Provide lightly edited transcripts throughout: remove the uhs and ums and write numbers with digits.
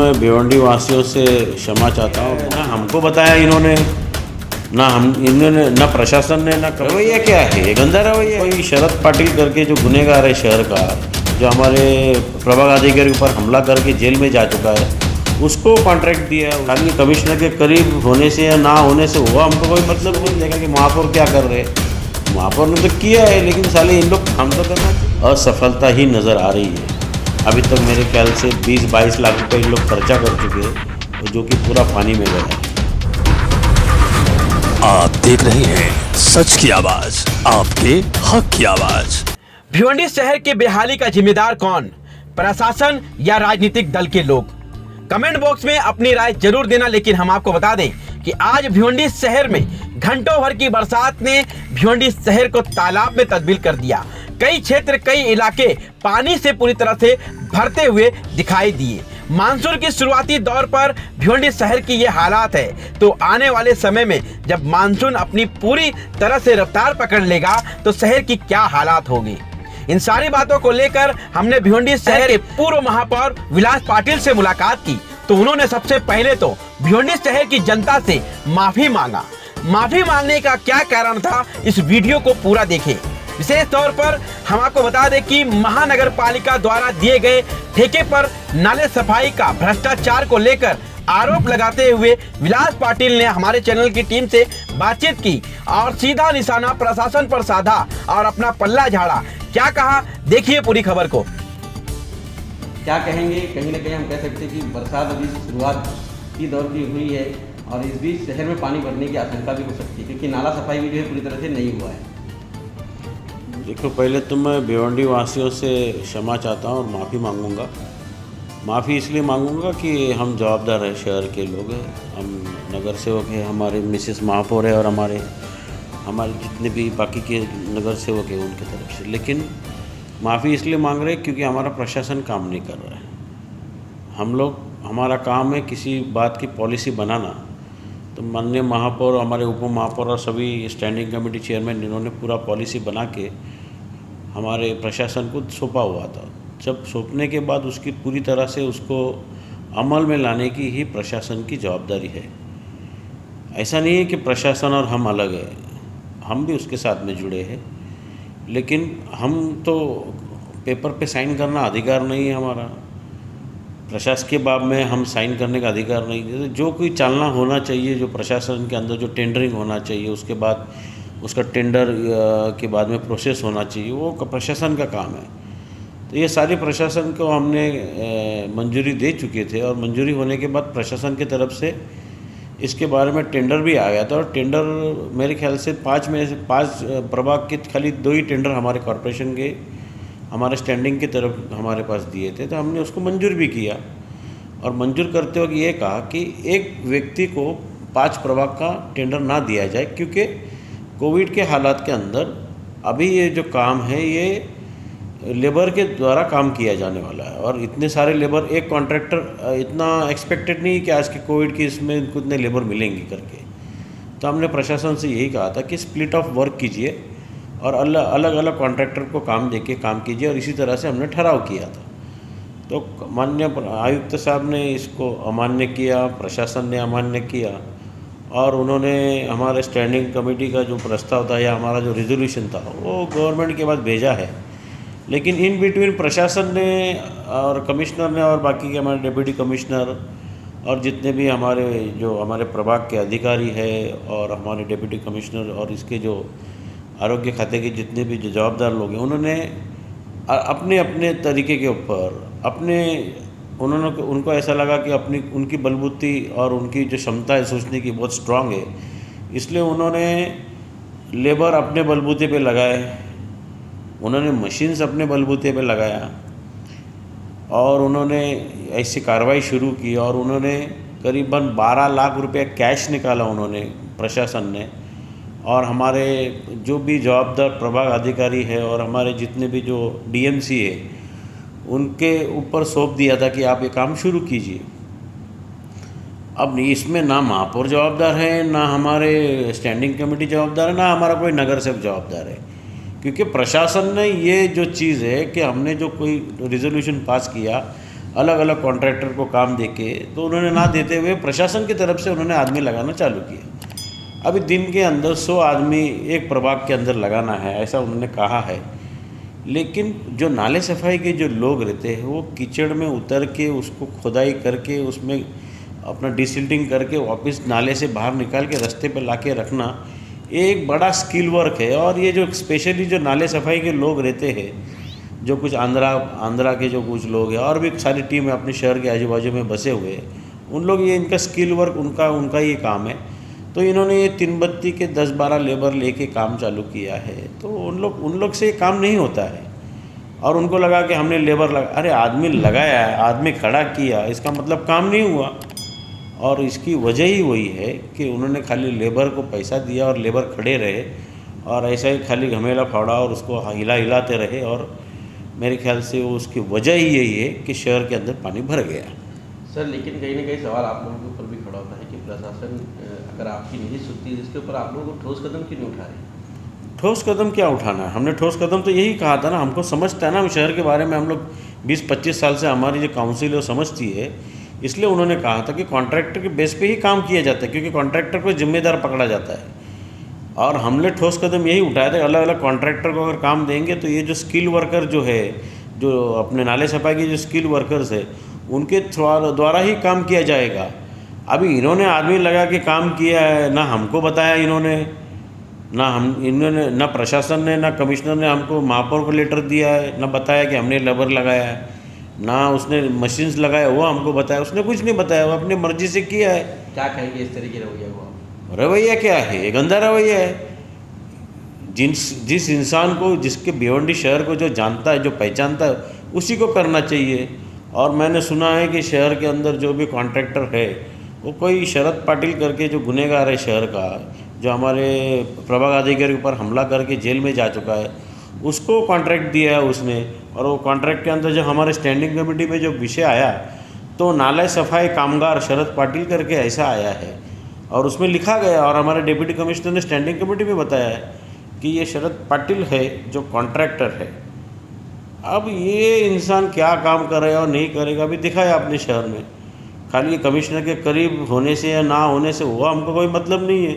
मैं भिवंडी वासियों से क्षमा चाहता हूँ। ना हमको बताया इन्होंने, ना प्रशासन ने, ना रवैया क्या है, ये गंदा रवैया। कोई शरद पाटिल करके जो गुनहगार है शहर का, जो हमारे प्रभाग अधिकारी के ऊपर हमला करके जेल में जा चुका है, उसको कॉन्ट्रैक्ट दिया। खाली कमिश्नर के करीब होने से या ना होने से हुआ हमको कोई मतलब नहीं देखा कि महापौर क्या कर रहे हैं। महापौर ने तो किया है, लेकिन साले इन लोग काम तो करना चाहिए। असफलता ही नज़र आ रही है। अभी तक मेरे ख्याल से 20-22 लाख रुपए इन लोग खर्चा कर चुके हैं, जो कि पूरा पानी में गया है। आप देख रहे हैं सच की आवाज, आपके हक की आवाज। भिवंडी शहर के बेहाली का जिम्मेदार कौन, प्रशासन या राजनीतिक दल के लोग? कमेंट बॉक्स में अपनी राय जरूर देना। लेकिन हम आपको बता दें कि आज भिवंडी शहर में घंटों भर की बरसात ने भिवंडी शहर को तालाब में तब्दील कर दिया। कई क्षेत्र, कई इलाके पानी से पूरी तरह से भरते हुए दिखाई दिए। मानसून की शुरुआती दौर पर भिवंडी शहर की ये हालात है, तो आने वाले समय में जब मानसून अपनी पूरी तरह से रफ्तार पकड़ लेगा तो शहर की क्या हालात होगी। इन सारी बातों को लेकर हमने भिवंडी शहर के पूर्व महापौर विलास पाटिल से मुलाकात की, तो उन्होंने सबसे पहले तो भिवंडी शहर की जनता से माफी मांगा। माफी मांगने का क्या कारण था, इस वीडियो को पूरा देखें। विशेष तौर पर हम आपको बता दें कि महानगर पालिका द्वारा दिए गए ठेके पर नाले सफाई का भ्रष्टाचार को लेकर आरोप लगाते हुए विलास पाटिल ने हमारे चैनल की टीम से बातचीत की और सीधा निशाना प्रशासन पर साधा और अपना पल्ला झाड़ा। क्या कहा, देखिए पूरी खबर को। क्या कहेंगे, कहीं ना कहीं हम कह सकते हैं कि बरसात अभी शुरुआत की दौर की हुई है और इस बीच शहर में पानी भरने की आशंका भी हो सकती है, क्योंकि नाला सफाई भी जो है पूरी तरह से नहीं हुआ है। देखो, पहले तो मैं भिवंडी वासियों से क्षमा चाहता हूँ और माफ़ी मांगूंगा। माफ़ी इसलिए मांगूंगा कि हम जवाबदार हैं, शहर के लोग हैं, हम नगर सेवक हैं, हमारे मिसेस महापौर है और हमारे जितने भी बाकी के नगर सेवक हैं उनकी तरफ से। लेकिन माफ़ी इसलिए मांग रहे हैं क्योंकि हमारा प्रशासन काम नहीं कर रहा है। हमारा काम है किसी बात की पॉलिसी बनाना, तो माननीय महापौर, हमारे उप महापौर और सभी स्टैंडिंग कमेटी चेयरमैन, इन्होंने पूरा पॉलिसी बना के हमारे प्रशासन को सौंपा हुआ था। जब सौंपने के बाद उसकी पूरी तरह से उसको अमल में लाने की ही प्रशासन की जवाबदारी है। ऐसा नहीं है कि प्रशासन और हम अलग हैं, हम भी उसके साथ में जुड़े हैं, लेकिन हम तो पेपर पे साइन करना अधिकार नहीं है हमारा। प्रशासकीय बाब में हम साइन करने का अधिकार नहीं है। जो कोई चालना होना चाहिए, जो प्रशासन के अंदर जो टेंडरिंग होना चाहिए, उसके बाद उसका टेंडर के बाद में प्रोसेस होना चाहिए, वो प्रशासन का काम है। तो ये सारी प्रशासन को हमने मंजूरी दे चुके थे और मंजूरी होने के बाद प्रशासन की तरफ से इसके बारे में टेंडर भी आ गया था। और टेंडर मेरे ख्याल से 5 में से 5 प्रभाग के खाली 2 ही टेंडर हमारे कॉरपोरेशन के, हमारे स्टैंडिंग की तरफ हमारे पास दिए थे, तो हमने उसको मंजूर भी किया। और मंजूर करते वक्त ये कहा कि एक व्यक्ति को 5 प्रभाग का टेंडर ना दिया जाए, क्योंकि कोविड के हालात के अंदर अभी ये जो काम है ये लेबर के द्वारा काम किया जाने वाला है। और इतने सारे लेबर, एक कॉन्ट्रैक्टर इतना एक्सपेक्टेड नहीं कि आज के कोविड की इसमें इनको इतने लेबर मिलेंगी करके। तो हमने प्रशासन से यही कहा था कि स्प्लिट ऑफ वर्क कीजिए और अलग अलग कॉन्ट्रैक्टर को काम देके काम कीजिए, और इसी तरह से हमने ठहराव किया था। तो माननीय आयुक्त साहब ने इसको अमान्य किया, प्रशासन ने अमान्य किया, और उन्होंने हमारे स्टैंडिंग कमेटी का जो प्रस्ताव था या हमारा जो रिजोल्यूशन था वो गवर्नमेंट के पास भेजा है। लेकिन इन बिटवीन प्रशासन ने और कमिश्नर ने और बाकी के हमारे डिप्टी कमिश्नर और जितने भी हमारे प्रभाग के अधिकारी है और हमारे डिप्टी कमिश्नर और इसके जो आरोग्य खाते के जितने भी जो जवाबदार लोग हैं, उन्होंने अपने अपने तरीके के ऊपर उनको ऐसा लगा कि उनकी बलबूती और उनकी जो क्षमता है सोचने की बहुत स्ट्रांग है, इसलिए उन्होंने लेबर अपने बलबूते पे लगाए, उन्होंने मशीन्स अपने बलबूते पे लगाया और उन्होंने ऐसी कार्रवाई शुरू की। और उन्होंने करीबन 12 लाख रुपए कैश निकाला उन्होंने, प्रशासन ने, और हमारे जो भी जवाबदार प्रभाग अधिकारी है और हमारे जितने भी जो डीएमसी है उनके ऊपर सौंप दिया था कि आप ये काम शुरू कीजिए। अब इसमें ना महापौर जवाबदार है, ना हमारे स्टैंडिंग कमेटी जवाबदार है, ना हमारा कोई नगर सेवक जवाबदार है, क्योंकि प्रशासन ने ये जो चीज़ है कि हमने जो कोई रिजोल्यूशन पास किया अलग अलग कॉन्ट्रैक्टर को काम देके, तो उन्होंने ना देते हुए प्रशासन की तरफ से उन्होंने आदमी लगाना चालू किया। अभी दिन के अंदर 100 आदमी एक प्रभाग के अंदर लगाना है, ऐसा उन्होंने कहा है। लेकिन जो नाले सफाई के जो लोग रहते हैं वो कीचड़ में उतर के उसको खुदाई करके उसमें अपना डिसिल्टिंग करके वापस नाले से बाहर निकाल के रास्ते पे लाके रखना, ये एक बड़ा स्किल वर्क है। और ये जो स्पेशली जो नाले सफाई के लोग रहते हैं, जो कुछ आंध्रा के जो कुछ लोग हैं और भी सारी टीम है अपने शहर के आजू बाजू में बसे हुए हैं, उन लोग ये इनका स्किल वर्क उनका ये काम है। तो इन्होंने ये 3 बत्ती के 10-12 लेबर लेके काम चालू किया है। तो उन लोग से ये काम नहीं होता है। और उनको लगा कि हमने लेबर लगा, अरे आदमी लगाया है, आदमी खड़ा किया, इसका मतलब काम नहीं हुआ। और इसकी वजह ही वही है कि उन्होंने खाली लेबर को पैसा दिया और लेबर खड़े रहे और ऐसा ही खाली घमेला फाड़ा और उसको हिलाते रहे। और मेरे ख्याल से वो उसकी वजह ही यही है कि शहर के अंदर पानी भर गया। सर, लेकिन कहीं ना कहीं सवाल आप लोगों के ऊपर भी खड़ा होता है कि प्रशासन अगर आपकी नहीं सुनती, जिसके ऊपर आप लोगों को ठोस कदम क्यों नहीं उठा रहे? ठोस कदम क्या उठाना है? हमने ठोस कदम तो यही कहा था ना, हमको समझता है ना, हम शहर के बारे में हम लोग 20-25 साल से हमारी जो काउंसिल है वो समझती है। इसलिए उन्होंने कहा था कि कॉन्ट्रैक्टर के बेस पे ही काम किया जाता है, क्योंकि कॉन्ट्रैक्टर को जिम्मेदार पकड़ा जाता है। और हमने ठोस कदम यही उठाया था, अलग अलग कॉन्ट्रैक्टर को अगर काम देंगे तो ये जो स्किल वर्कर जो है, जो अपने नाले सफाई के जो स्किल वर्कर्स है, उनके द्वारा ही काम किया जाएगा। अभी इन्होंने आदमी लगा के काम किया है, ना हमको बताया इन्होंने, ना प्रशासन ने, ना कमिश्नर ने हमको महापौर को लेटर दिया है, ना बताया कि हमने लेबर लगाया है, ना उसने मशीन्स लगाया वो हमको बताया, उसने कुछ नहीं बताया, वो अपनी मर्जी से किया है। क्या कहेंगे इस तरीके रवैया को? रवैया क्या है? ये गंदा रवैया है। जिस इंसान को, जिसके भिवंडी शहर को जो जानता है, जो पहचानता है, उसी को करना चाहिए। और मैंने सुना है कि शहर के अंदर जो भी कॉन्ट्रैक्टर है वो कोई शरद पाटिल करके जो गुनहगार है शहर का, जो हमारे प्रभाग अधिकारी के ऊपर हमला करके जेल में जा चुका है, उसको कॉन्ट्रैक्ट दिया है उसने। और वो कॉन्ट्रैक्ट के अंदर जो हमारे स्टैंडिंग कमेटी में जो विषय आया, तो नाला सफाई कामगार शरद पाटिल करके ऐसा आया है और उसमें लिखा गया। और हमारे डिप्टी कमिश्नर ने स्टैंडिंग कमेटी में बताया है कि ये शरद पाटिल है जो कॉन्ट्रैक्टर है। अब ये इंसान क्या काम करेगा और नहीं करेगा अभी दिखाया अपने शहर में। खाली कमिश्नर के करीब होने से या ना होने से वो हमको कोई मतलब नहीं है।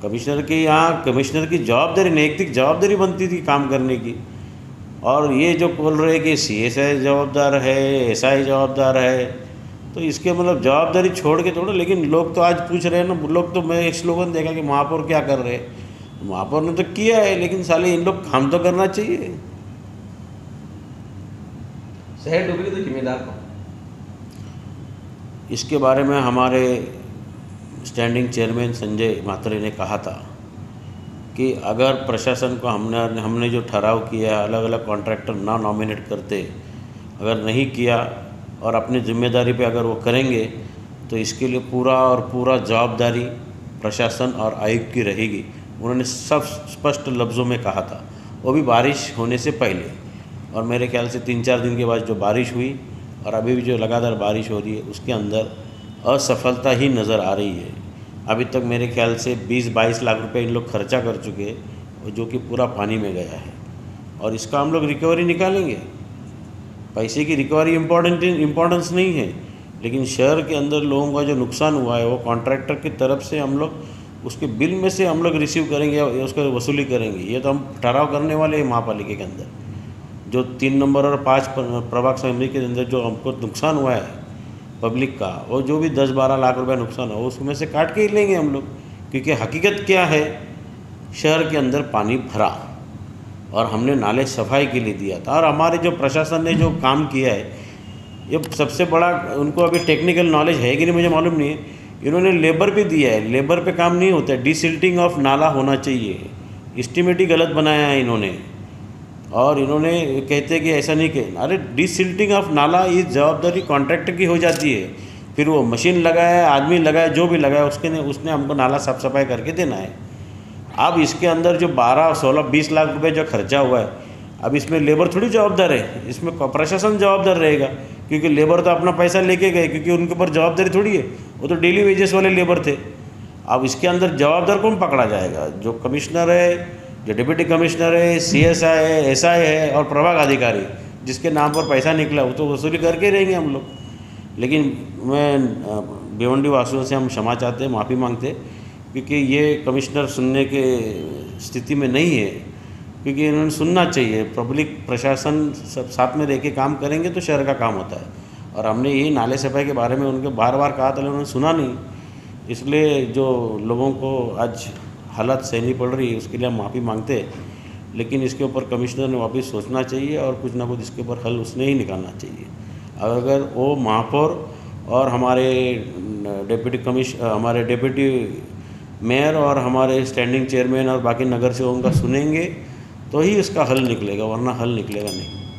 कमिश्नर की यहाँ कमिश्नर की जवाबदारी, नैतिक जवाबदारी बनती थी काम करने की। और ये जो बोल रहे कि CSI जवाबदार है, SI जवाबदार है, तो इसके मतलब जवाबदारी छोड़ के थोड़ा। लेकिन लोग तो आज पूछ रहे हैं ना, लोग तो, मैं एक स्लोगन देखा कि महापौर क्या कर रहे हैं। महापौर ने तो किया है, लेकिन साले इन लोग काम तो करना चाहिए। शहर डूबेगी तो जिम्मेदार कौन? इसके बारे में हमारे स्टैंडिंग चेयरमैन संजय मात्रे ने कहा था कि अगर प्रशासन को हमने जो ठहराव किया, अलग अलग कॉन्ट्रैक्टर ना नॉमिनेट करते, अगर नहीं किया और अपनी जिम्मेदारी पे अगर वो करेंगे, तो इसके लिए पूरा जवाबदारी प्रशासन और आयुक्त की रहेगी। उन्होंने सब स्पष्ट लफ्ज़ों में कहा था, वो भी बारिश होने से पहले। और मेरे ख्याल से 3-4 दिन के बाद जो बारिश हुई और अभी भी जो लगातार बारिश हो रही है, उसके अंदर असफलता ही नज़र आ रही है। अभी तक मेरे ख्याल से 20-22 लाख रुपए इन लोग खर्चा कर चुके हैं, जो कि पूरा पानी में गया है। और इसका हम लोग रिकवरी निकालेंगे। पैसे की रिकवरी इम्पोर्टेंस नहीं है, लेकिन शहर के अंदर लोगों का जो नुकसान हुआ है वो कॉन्ट्रैक्टर की तरफ से हम लोग उसके बिल में से हम लोग रिसीव करेंगे या उसको वसूली करेंगे। ये तो हम ठहराव करने वाले हैं महापालिका के अंदर। जो 3 नंबर और 5 प्रभाग समिति के अंदर जो हमको नुकसान हुआ है पब्लिक का, वो जो भी 10-12 लाख रुपए नुकसान हो उसमें से काट के ही लेंगे हम लोग। क्योंकि हकीकत क्या है, शहर के अंदर पानी भरा और हमने नाले सफाई के लिए दिया था। और हमारे जो प्रशासन ने जो काम किया है, ये सबसे बड़ा, उनको अभी टेक्निकल नॉलेज है कि नहीं मुझे मालूम नहीं है, इन्होंने लेबर पे दिया है। लेबर पे काम नहीं होता है, डिसिल्टिंग ऑफ नाला होना चाहिए, एस्टिमेट ही गलत बनाया है इन्होंने। और इन्होंने कहते हैं कि ऐसा नहीं कि, अरे डिसिल्टिंग ऑफ नाला ये जवाबदारी कॉन्ट्रैक्टर की हो जाती है। फिर वो मशीन लगाया, आदमी लगाया, जो भी लगाया उसने हमको नाला साफ सफाई करके देना है। अब इसके अंदर जो 12, 16, 20 लाख रुपए जो खर्चा हुआ है, अब इसमें लेबर थोड़ी जवाबदार है, इसमें प्रशासन जवाबदार रहेगा। क्योंकि लेबर तो अपना पैसा लेके गए, क्योंकि उनके ऊपर जवाबदारी थोड़ी है, वो तो डेली वेजेस वाले लेबर थे। अब इसके अंदर जवाबदार कौन पकड़ा जाएगा? जो कमिश्नर है, जो डिप्टी कमिश्नर है, CSI है, SI है और प्रभाग अधिकारी, जिसके नाम पर पैसा निकला वो तो वसूली करके रहेंगे हम लोग। लेकिन मैं भिवंडी वासियों से हम क्षमा चाहते हैं, माफ़ी मांगते हैं, क्योंकि ये कमिश्नर सुनने के स्थिति में नहीं है, क्योंकि इन्होंने सुनना चाहिए। पब्लिक प्रशासन सब साथ में रह के काम करेंगे तो शहर का काम होता है। और हमने यही नाले सफाई के बारे में उनके बार बार कहा था, उन्होंने सुना नहीं। इसलिए जो लोगों को आज हालत सहनी पड़ रही है उसके लिए हम माफ़ी मांगते हैं, लेकिन इसके ऊपर कमिश्नर ने वापस सोचना चाहिए और कुछ ना कुछ इसके ऊपर हल उसने ही निकालना चाहिए। अगर वो महापौर और हमारे डेप्यूटी मेयर और हमारे स्टैंडिंग चेयरमैन और बाकी नगर सेवकों का सुनेंगे तो ही इसका हल निकलेगा, वरना हल निकलेगा नहीं।